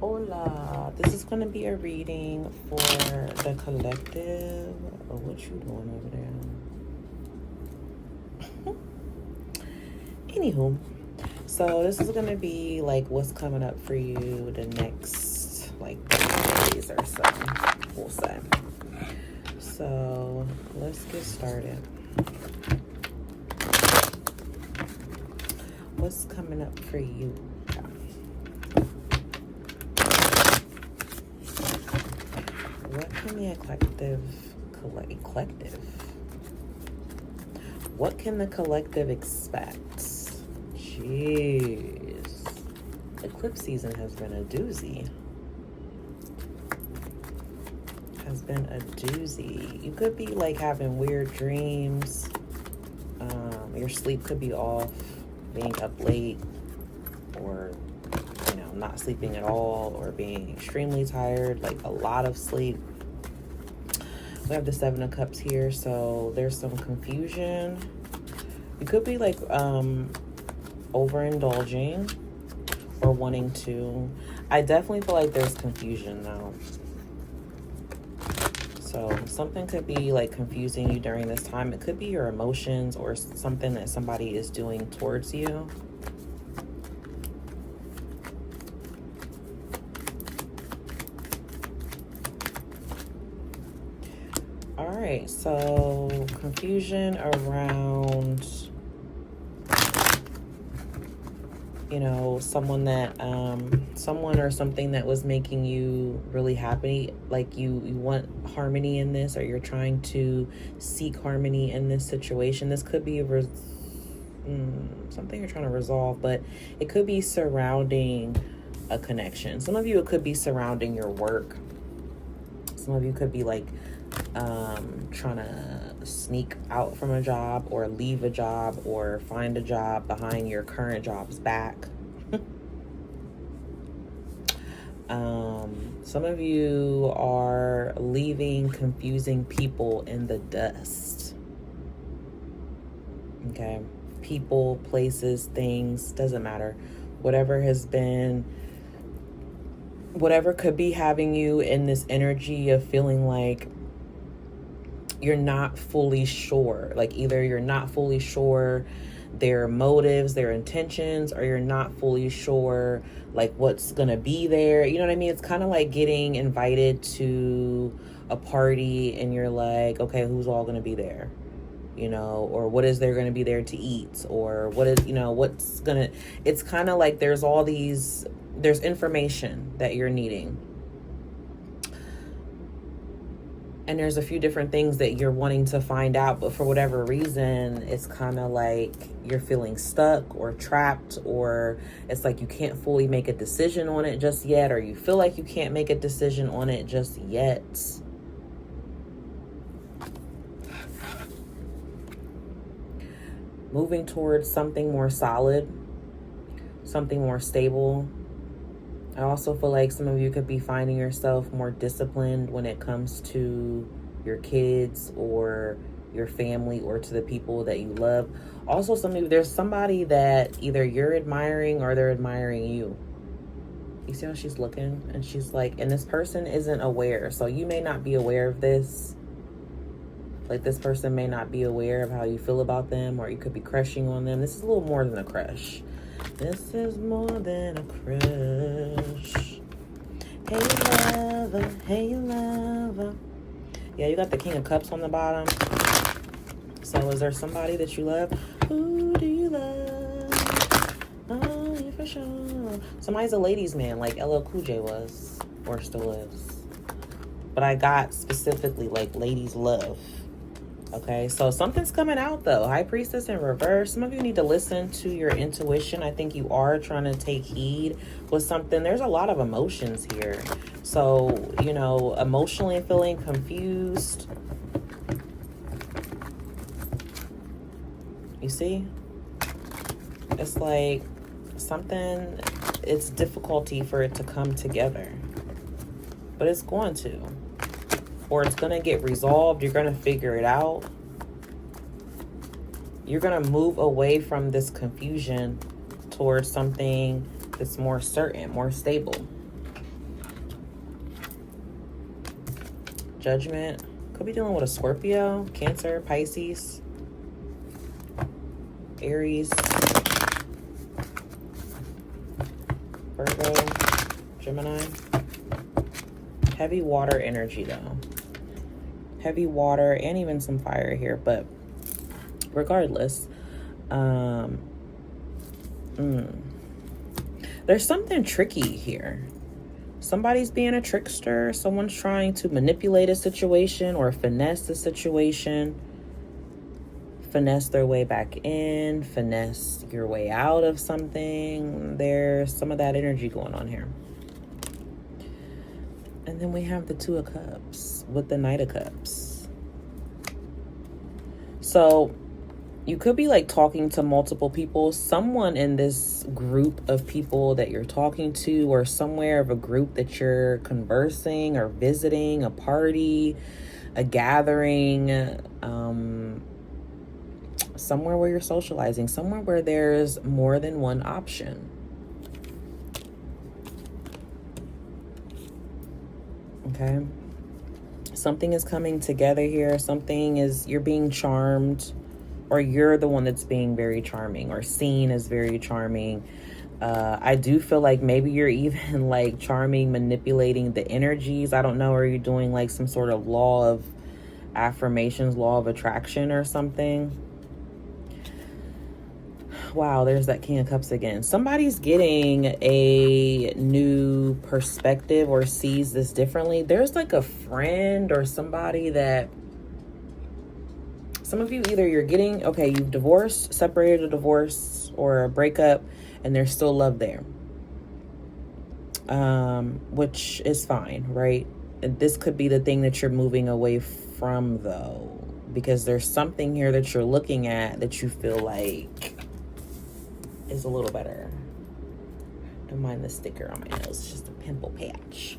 Hola, this is going to be a reading for the collective. Oh, what you doing over there? Anywho, so this is going to be like what's coming up for you the next like 30 days or so, we'll say. So let's get started. What's coming up for you? What can the collective? What can the collective expect? Jeez. Eclipse season has been a doozy. You could be like having weird dreams. Your sleep could be off, being up late, or not sleeping at all, or being extremely tired, like a lot of sleep. We have the 7 of Cups here, so there's some confusion. You could be like overindulging or wanting to. I definitely feel like there's confusion now. So something could be like confusing you during this time. It could be your emotions or something that somebody is doing towards you. All right, so confusion around, someone or something that was making you really happy. Like you want harmony in this, or you're trying to seek harmony in this situation. This could be something you're trying to resolve, but it could be surrounding a connection. Some of you, it could be surrounding your work. Some of you could be like trying to sneak out from a job, or leave a job, or find a job behind your current job's back. Some of you are leaving confusing people in the dust. Okay, people, places, things, doesn't matter. Whatever could be having you in this energy of feeling like you're not fully sure. Like either you're not fully sure their motives, their intentions, or you're not fully sure like what's gonna be there. You know what I mean? It's kind of like getting invited to a party and you're like, okay, who's all gonna be there? Or what is there gonna be there to eat? Or what is, it's kind of like there's information that you're needing. And there's a few different things that you're wanting to find out, but for whatever reason, it's kind of like you're feeling stuck or trapped, or it's like you can't fully make a decision on it just yet, or you feel like you can't make a decision on it just yet. Moving towards something more solid, something more stable. I also feel like some of you could be finding yourself more disciplined when it comes to your kids or your family, or to the people that you love. Also, there's somebody that either you're admiring or they're admiring you. You see how she's looking? And she's like, and this person isn't aware. So you may not be aware of this. Like this person may not be aware of how you feel about them, or you could be crushing on them. This is a little more than a crush. This is more than a crush. Hey lover. Yeah, you got the King of Cups on the bottom. So is there somebody that you love? Who do you love? Oh, yeah, for sure. Somebody's a ladies' man, like LL Cool J was, or still is. But I got specifically like ladies' love. Okay, so something's coming out though. High Priestess in reverse. Some of you need to listen to your intuition. I think you are trying to take heed with something. There's a lot of emotions here. So, emotionally feeling confused. You see? It's like it's difficulty for it to come together. But it's going to. Or it's going to get resolved. You're going to figure it out. You're going to move away from this confusion towards something that's more certain, more stable. Judgment. Could be dealing with a Scorpio, Cancer, Pisces, Aries, Virgo, Gemini. Heavy water energy though. Heavy water and even some fire here, but regardless, there's something tricky here. Somebody's being a trickster. Someone's trying to manipulate a situation or finesse the situation. Finesse their way back in. Finesse your way out of something. There's some of that energy going on here. And then we have the Two of Cups with the Knight of Cups. So you could be like talking to multiple people. Someone in this group of people that you're talking to, or somewhere of a group that you're conversing or visiting, a party, a gathering, somewhere where you're socializing, somewhere where there's more than one option. Okay. Something is coming together here. Something is, you're being charmed, or you're the one that's being very charming or seen as very charming. I do feel like maybe you're even like charming, manipulating the energies. I don't know. Are you doing like some sort of law of affirmations, law of attraction or something? Wow, there's that King of Cups again. Somebody's getting a new perspective or sees this differently. There's like a friend or somebody that, some of you, either you're getting, okay, you've divorced, separated, a divorce or a breakup, and there's still love there. Which is fine, right? This could be the thing that you're moving away from though, because there's something here that you're looking at that you feel like is a little better. Don't mind the sticker on my nose, it's just a pimple patch.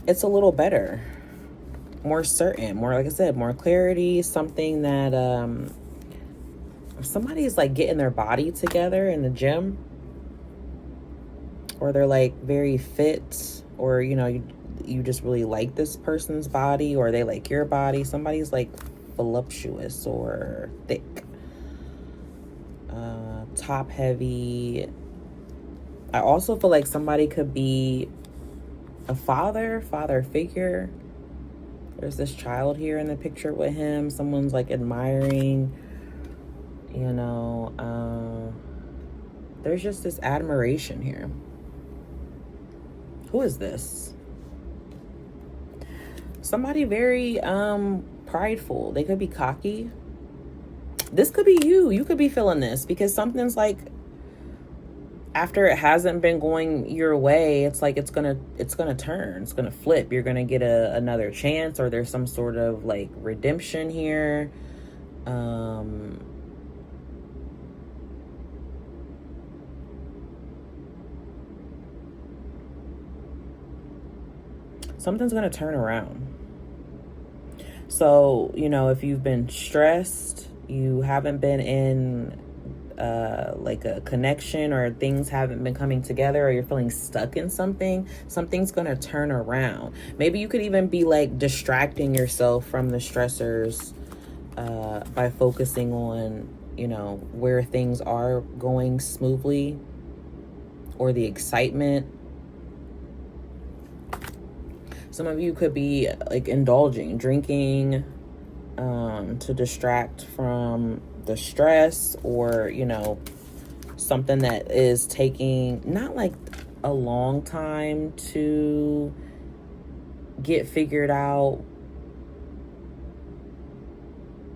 It's a little better, more certain, more, like I said, more clarity, something that somebody's like getting their body together in the gym, or they're like very fit, or you know, you just really like this person's body, or they like your body. Somebody's like voluptuous or thick, top heavy. I also feel like somebody could be a father figure. There's this child here in the picture with him. Someone's like admiring, you know, there's just this admiration here. Who is this? Somebody very prideful. They could be cocky. This could be you. You could be feeling this because something's like, after it hasn't been going your way, it's like it's gonna turn, it's gonna flip. You're gonna get another chance, or there's some sort of like redemption here. Something's gonna turn around. So, you know, if you've been stressed, you haven't been in like a connection, or things haven't been coming together, or you're feeling stuck in something, something's gonna turn around. Maybe you could even be like distracting yourself from the stressors by focusing on, you know, where things are going smoothly, or the excitement. Some of you could be like indulging, drinking, to distract from the stress, or, you know, something that is taking not like a long time to get figured out,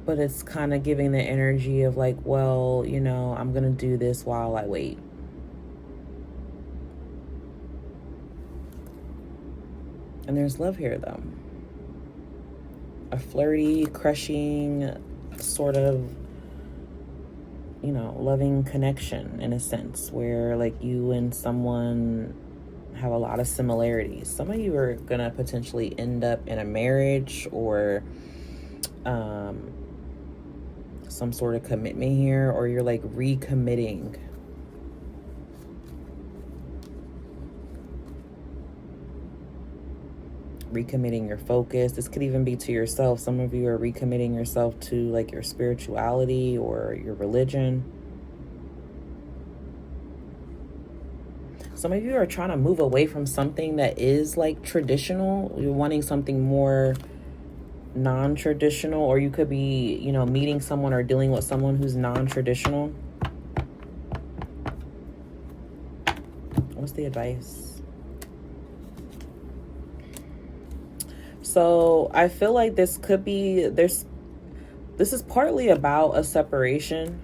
but it's kind of giving the energy of like, well, you know, I'm gonna do this while I wait. And there's love here though. A flirty, crushing, sort of, you know, loving connection in a sense, where like you and someone have a lot of similarities. Some of you are gonna potentially end up in a marriage, or some sort of commitment here, or you're like recommitting. recommitting your focus. This could even be to yourself. Some of you are recommitting yourself to like your spirituality or your religion. Some of you are trying to move away from something that is like traditional. You're wanting something more non-traditional, or you could be, you know, meeting someone or dealing with someone who's non-traditional. What's the advice? So I feel like this could be, this is partly about a separation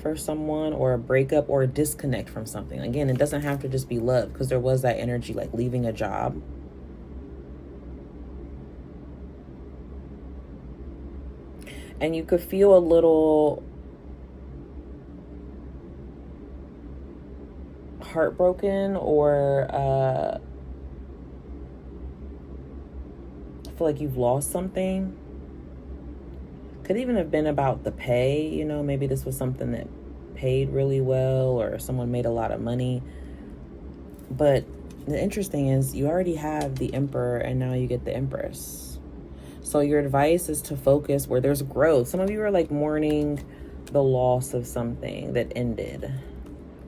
for someone, or a breakup, or a disconnect from something. Again, it doesn't have to just be love, because there was that energy like leaving a job. And you could feel a little heartbroken, or feel like you've lost something. Could even have been about the pay, you know, maybe this was something that paid really well, or someone made a lot of money. But the interesting is you already have the Emperor, and now you get the Empress. So your advice is to focus where there's growth. Some of you are like mourning the loss of something that ended,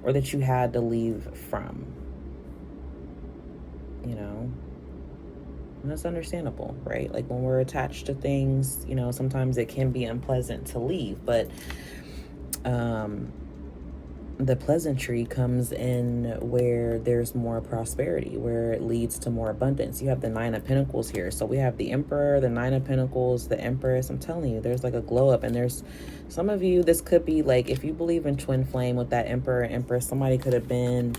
or that you had to leave from, you know. And that's understandable, right? Like when we're attached to things, you know, sometimes it can be unpleasant to leave, but the pleasantry comes in where there's more prosperity, where it leads to more abundance. You have the Nine of Pentacles here. So we have the Emperor, the Nine of Pentacles, the Empress. I'm telling you, there's like a glow up. And there's some of you, this could be like, if you believe in twin flame with that Emperor and Empress, somebody could have been,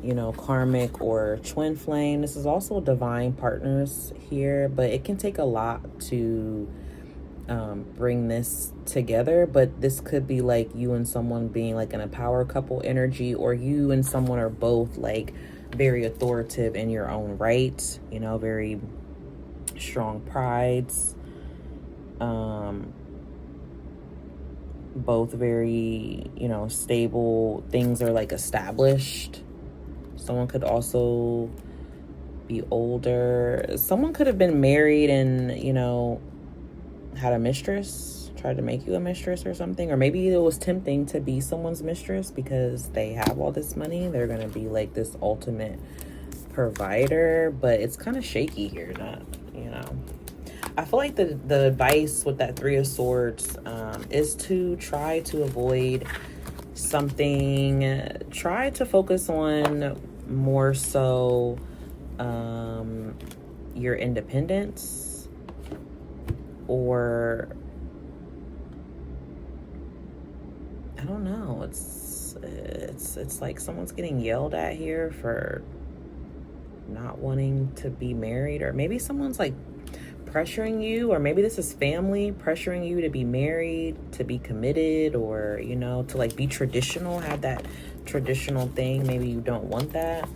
you know, karmic or twin flame. This is also divine partners here, but it can take a lot to bring this together. But this could be like you and someone being like in a power couple energy, or you and someone are both like very authoritative in your own right, you know, very strong prides, both very, you know, stable. Things are like established. Someone could also be older. Someone could have been married and, you know, had a mistress, tried to make you a mistress or something. Or maybe it was tempting to be someone's mistress because they have all this money. They're going to be like this ultimate provider, but it's kind of shaky here, not, you know. I feel like the advice with that Three of Swords is to try to avoid something. Try to focus on more so your independence, or I don't know, it's like someone's getting yelled at here for not wanting to be married, or maybe someone's like pressuring you, or maybe this is family pressuring you to be married, to be committed, or, you know, to like be traditional, have that traditional thing. Maybe you don't want that,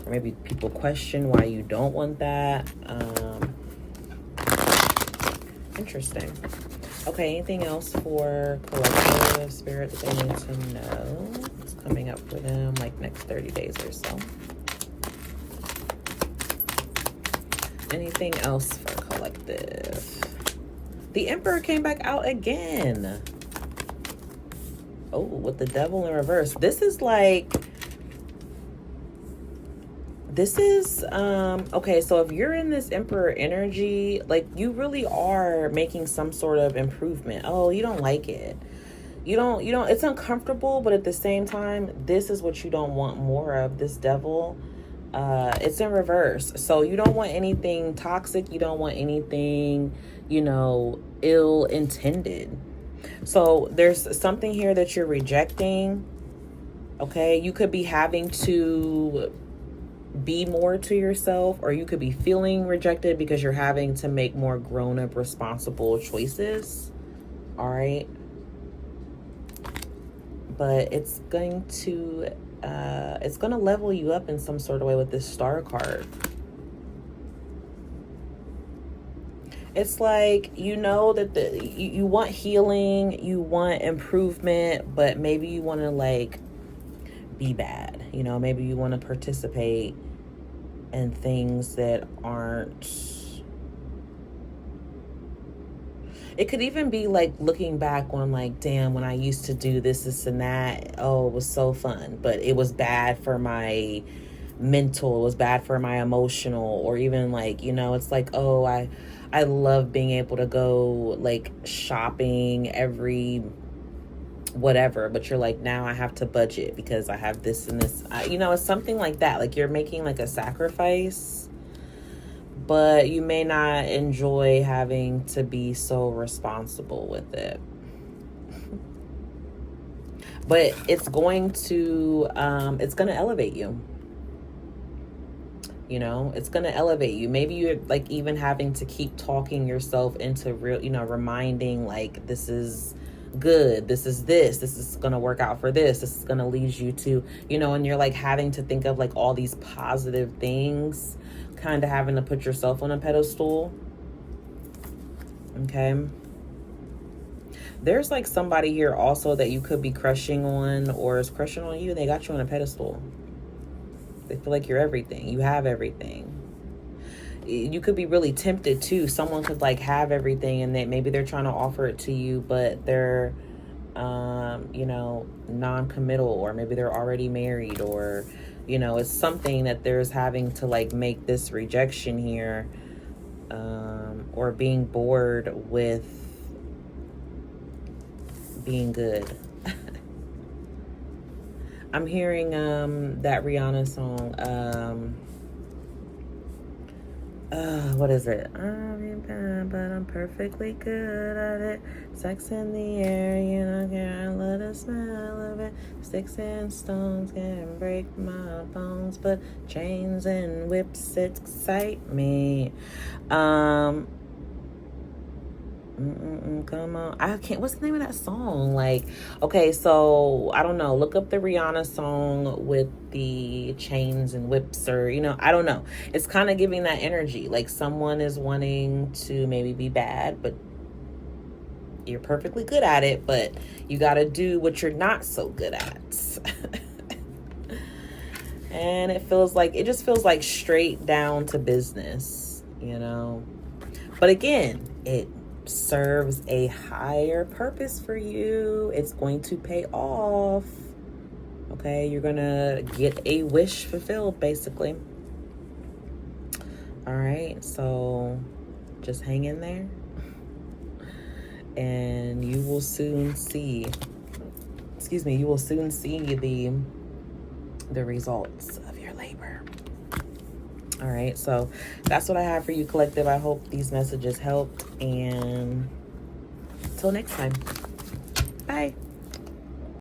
or maybe people question why you don't want that. Interesting. Okay, anything else for collective spirit that they need to know? It's coming up for them like next 30 days or so. Anything else for collective? The Emperor came back out again. Oh, with the Devil in reverse. This is like, this is okay, so if you're in this Emperor energy, like you really are making some sort of improvement. Oh, you don't like it, you don't it's uncomfortable, but at the same time, this is what you don't want more of, this Devil. It's in reverse, so you don't want anything toxic, you don't want anything, you know, ill intended. So there's something here that you're rejecting. Okay, you could be having to be more to yourself, or you could be feeling rejected because you're having to make more grown-up responsible choices. All right, but it's going to level you up in some sort of way with this Star card. It's like, you know, that you want healing, you want improvement, but maybe you want to like be bad, you know, maybe you want to participate and things that aren't. It could even be like looking back on like, damn, when I used to do this and that, oh, it was so fun, but it was bad for my mental, it was bad for my emotional, or even like, you know, it's like, oh, I love being able to go like shopping every whatever, but you're like, now I have to budget because I have this and this. You know, it's something like that. Like you're making like a sacrifice, but you may not enjoy having to be so responsible with it. But it's going to elevate you. You know, it's going to elevate you. Maybe you're like even having to keep talking yourself into real, you know, reminding like, this is good. This is going to work out for this. This is going to lead you to, you know, and you're like having to think of like all these positive things, kind of having to put yourself on a pedestal. Okay. There's like somebody here also that you could be crushing on or is crushing on you. They got you on a pedestal. They feel like you're everything. You have everything. You could be really tempted too. Someone could like have everything and maybe they're trying to offer it to you, but they're, you know, non-committal, or maybe they're already married, or, you know, it's something that there's having to like make this rejection here, or being bored with being good. I'm hearing that Rihanna song. What is it? I'm bad, but I'm perfectly good at it. Sex in the air, you don't care. I love the smell of it. Sticks and stones can break my bones, but chains and whips excite me. Come on. I can't. What's the name of that song? Like, okay, so I don't know. Look up the Rihanna song with the chains and whips, or, you know, I don't know. It's kind of giving that energy. Like someone is wanting to maybe be bad, but you're perfectly good at it, but you got to do what you're not so good at. And it just feels like straight down to business, you know. But again, it serves a higher purpose for you. It's going to pay off. Okay, you're gonna get a wish fulfilled, basically. All right, so just hang in there, and you will soon see. You will soon see the results of your labor. All right, so that's what I have for you, collective. I hope these messages helped, and until next time, bye.